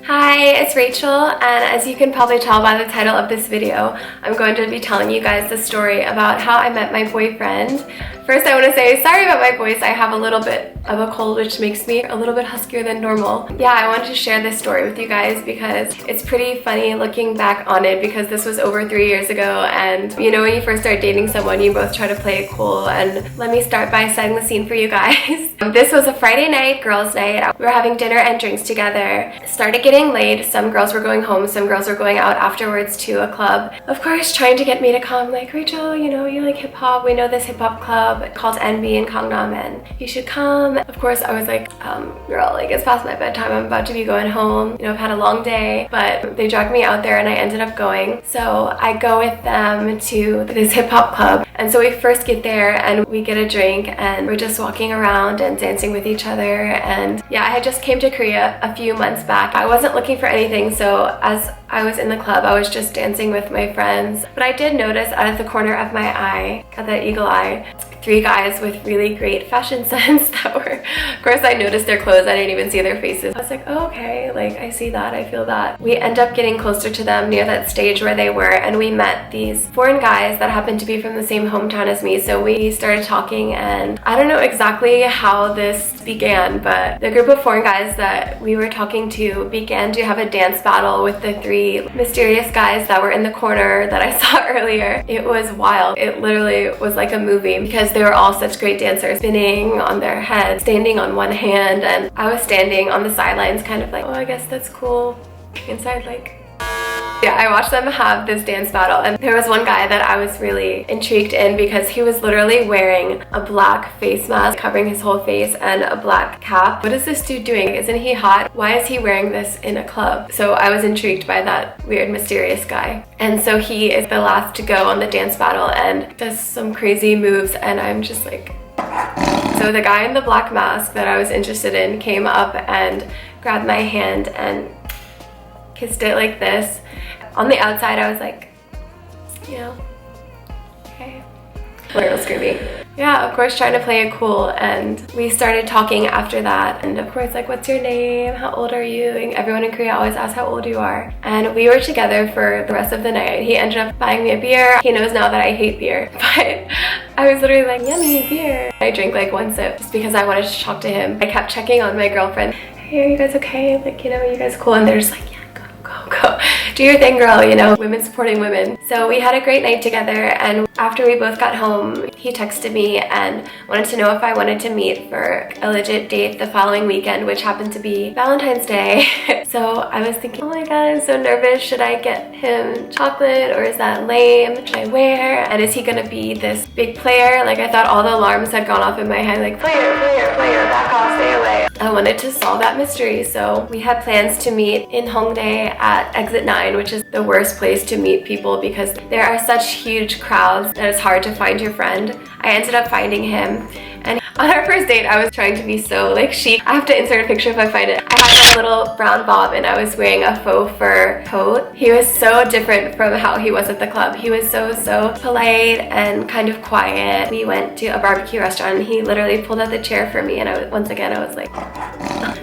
Hi, it's Rachel, and as you can probably tell by the title of this video, I'm going to be telling you guys the story about how I met my boyfriend. First, I want to say sorry about my voice. I have a little bit of a cold, which makes me a little bit huskier than normal. Yeah, I wanted to share this story with you guys because it's pretty funny looking back on it, because this was over 3 years ago, and you know, when you first start dating someone, you both try to play it cool. And let me start by setting the scene for you guys. This was a Friday night, girls' night. We were having dinner and drinks together. It started getting late. Some girls were going home, some girls were going out afterwards to a club. Of course, trying to get me to come, like, Rachel, you know, you like hip-hop. We know this hip-hop club called NB in Gangnam, and you should come. Of course, I was like, girl, like, it's past my bedtime. I'm about to be going home. You know, I've had a long day, but they dragged me out there and I ended up going. So I go with them to this hip-hop club. And so we first get there and we get a drink and we're just walking around and dancing with each other. And yeah, I had just came to Korea a few months back. I wasn't looking for anything, so as I was in the club, I was just dancing with my friends. But I did notice out of the corner of my eye, got that eagle eye, 3 guys with really great fashion sense that were, of course I noticed their clothes, I didn't even see their faces. I was like, oh, okay, like, I see that, I feel that. We end up getting closer to them near that stage where they were, and we met these foreign guys that happened to be from the same hometown as me. So we started talking, and I don't know exactly how this began, but the group of foreign guys that we were talking to began to have a dance battle with the 3 mysterious guys that were in the corner that I saw earlier. It was wild. It literally was like a movie, because they were all such great dancers, spinning on their heads, standing on one hand, and I was standing on the sidelines kind of like, oh, I guess that's cool. Inside, like, yeah, I watched them have this dance battle, and there was one guy that I was really intrigued in because he was literally wearing a black face mask covering his whole face and a black cap. What is this dude doing? Isn't he hot? Why is he wearing this in a club? So I was intrigued by that weird, mysterious guy. And so he is the last to go on the dance battle and does some crazy moves, and I'm just like... So the guy in the black mask that I was interested in came up and grabbed my hand and kissed it like this. On the outside, I was like, you know, okay. A little screamy. Yeah, of course, trying to play it cool, and we started talking after that. And of course, like, what's your name? How old are you? And everyone in Korea always asks how old you are. And we were together for the rest of the night. He ended up buying me a beer. He knows now that I hate beer, but I was literally like, yummy, beer. I drank like 1 sip just because I wanted to talk to him. I kept checking on my girlfriend. Hey, are you guys okay? Like, you know, you guys cool? And they're just like, go do your thing, girl, you know, women supporting women. So we had a great night together, and after we both got home, he texted me and wanted to know if I wanted to meet for a legit date the following weekend, which happened to be Valentine's Day. So I was thinking, oh my god, I'm so nervous. Should I get him chocolate, or is that lame? Should I wear? And is he gonna be this big player? Like, I thought all the alarms had gone off in my head, like, player, back off, stay away. I wanted to solve that mystery, so we had plans to meet in Hongdae at Exit 9, which is the worst place to meet people because there are such huge crowds that it's hard to find your friend. I ended up finding him, and on our first date, I was trying to be so, like, chic. I have to insert a picture if I find it. I had a little brown bob and I was wearing a faux fur coat. He was so different from how he was at the club. He was so polite and kind of quiet. We went to a barbecue restaurant and he literally pulled out the chair for me, and once again, I was like...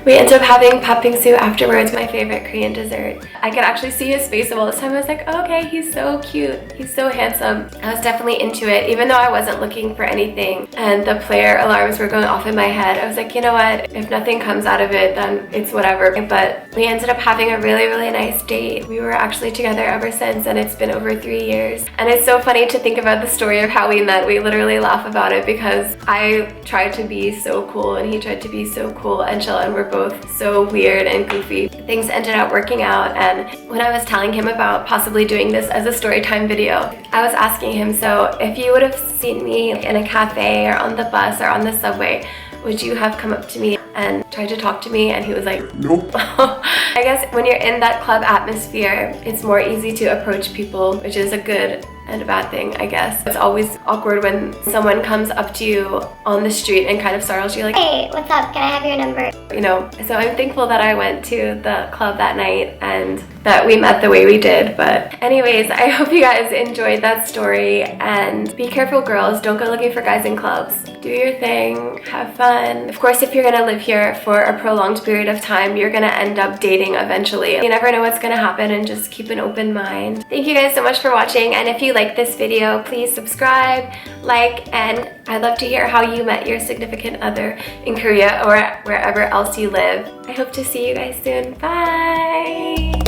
We ended up having papingsu afterwards, my favorite Korean dessert. I could actually see his face all this time. I was like, oh, okay, he's so cute. He's so handsome. I was definitely into it, even though I wasn't looking for anything. And the player alarms were going off in my head. I was like, you know what? If nothing comes out of it, then it's whatever. But we ended up having a really nice date. We were actually together ever since, and it's been over 3 years. And it's so funny to think about the story of how we met. We literally laugh about it because I tried to be so cool and he tried to be so cool and chill, and we're both so weird and goofy. Things ended up working out, and when I was telling him about possibly doing this as a story time video, I was asking him, so if you would have seen me in a cafe or on the bus or on the subway, would you have come up to me and tried to talk to me? And he was like, nope. I guess when you're in that club atmosphere, it's more easy to approach people, which is a good and a bad thing, I guess. It's always awkward when someone comes up to you on the street and kind of startles you, like, hey, what's up? Can I have your number? You know, so I'm thankful that I went to the club that night and that we met the way we did. But anyways, I hope you guys enjoyed that story, and be careful, girls. Don't go looking for guys in clubs. do your thing, have fun. Of course, if you're gonna live here for a prolonged period of time, you're gonna end up dating eventually. You never know what's gonna happen, and just keep an open mind. Thank you guys so much for watching, and if you like this video, please subscribe, like, and I'd love to hear how you met your significant other in Korea or wherever else you live. I hope to see you guys soon. Bye!